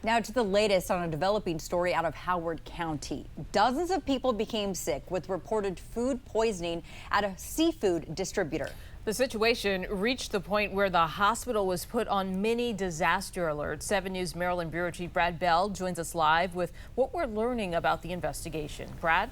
Now to the latest on a developing story out of Howard County. Dozens of people became sick with reported food poisoning at a seafood distributor. The situation reached the point where the hospital was put on mini disaster alert. 7 News Maryland Bureau Chief Brad Bell joins us live with what we're learning about the investigation. Brad?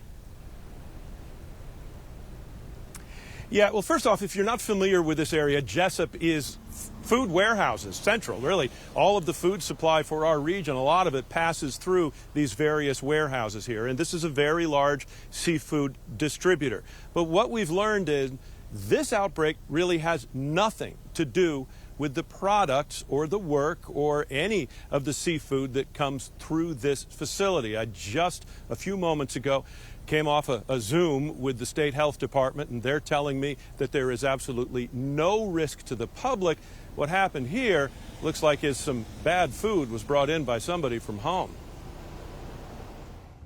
Yeah, well, first off, if you're not familiar with this area, Jessup is food warehouses, central, really. All of the food supply for our region, a lot of it passes through these various warehouses here. And this is a very large seafood distributor. But what we've learned is this outbreak really has nothing to do with the products or the work or any of the seafood that comes through this facility. I just a few moments ago came off a Zoom with the state health department, and they're telling me that there is absolutely no risk to the public. What happened here looks like is some bad food was brought in by somebody from home.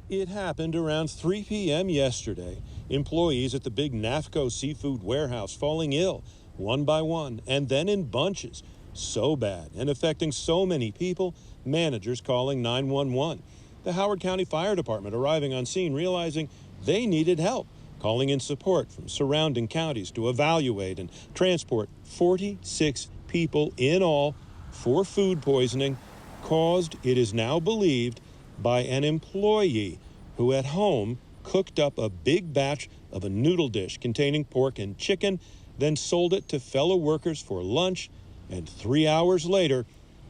It happened around 3 p.m. yesterday. Employees at the big NAFCO seafood warehouse falling ill one by one and then in bunches. So bad and affecting so many people, managers calling 911. The Howard County Fire Department arriving on scene, realizing they needed help, calling in support from surrounding counties to evaluate and transport 46 people in all for food poisoning caused, it is now believed, by an employee who at home cooked up a big batch of a noodle dish containing pork and chicken, then sold it to fellow workers for lunch, and 3 hours later,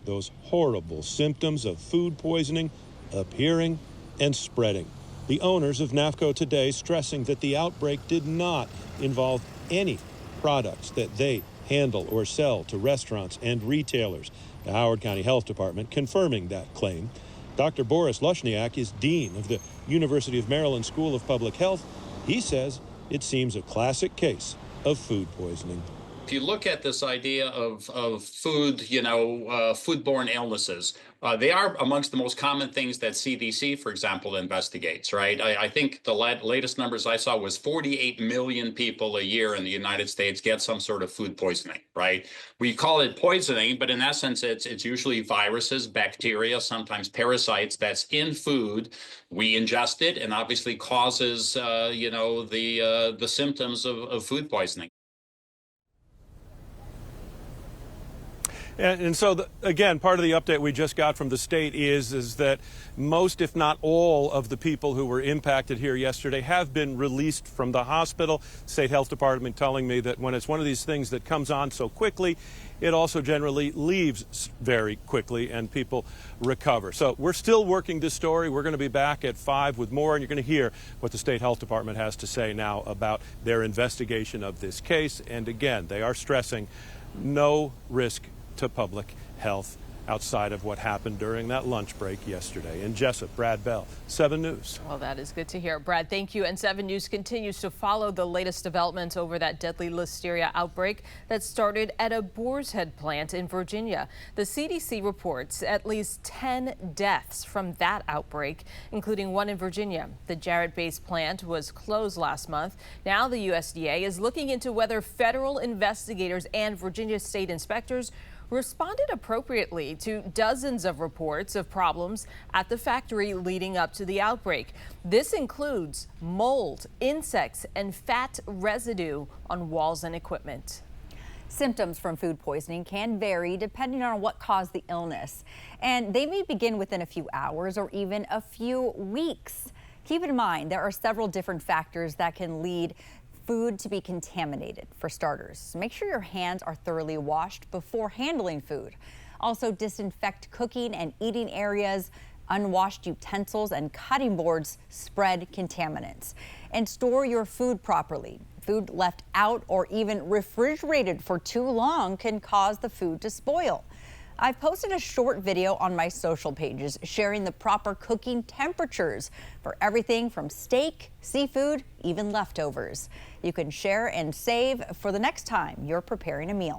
those horrible symptoms of food poisoning appearing and spreading. The owners of NAFCO today stressing that the outbreak did not involve any products that they handle or sell to restaurants and retailers. The Howard County Health Department confirming that claim. Dr. Boris Lushniak is dean of the University of Maryland School of Public Health. He says it seems a classic case of food poisoning. If you look at this idea of food, foodborne illnesses, they are amongst the most common things that CDC, for example, investigates, right? I think the latest numbers I saw was 48 million people a year in the United States get some sort of food poisoning, right? We call it poisoning, but in essence, it's usually viruses, bacteria, sometimes parasites that's in food. We ingest it and obviously causes, the symptoms of food poisoning. And so, again, part of the update we just got from the state is that most, if not all, of the people who were impacted here yesterday have been released from the hospital. State Health Department telling me that when it's one of these things that comes on so quickly, it also generally leaves very quickly and people recover. So we're still working this story. We're going to be back at 5 with more, and you're going to hear what the State Health Department has to say now about their investigation of this case. And again, they are stressing no risk to public health outside of what happened during that lunch break yesterday. In Jessup, Brad Bell, 7 News. Well, that is good to hear. Brad, thank you. And 7 News continues to follow the latest developments over that deadly listeria outbreak that started at a Boar's Head plant in Virginia. The CDC reports at least 10 deaths from that outbreak, including one in Virginia. The Jarrett-based plant was closed last month. Now the USDA is looking into whether federal investigators and Virginia state inspectors responded appropriately to dozens of reports of problems at the factory leading up to the outbreak. This includes mold, insects, and fat residue on walls and equipment. Symptoms from food poisoning can vary depending on what caused the illness, and they may begin within a few hours or even a few weeks. Keep in mind, there are several different factors that can lead food to be contaminated. For starters, make sure your hands are thoroughly washed before handling food. Also, disinfect cooking and eating areas. Unwashed utensils and cutting boards spread contaminants. And store your food properly. Food left out or even refrigerated for too long can cause the food to spoil. I've posted a short video on my social pages sharing the proper cooking temperatures for everything from steak, seafood, even leftovers. You can share and save for the next time you're preparing a meal.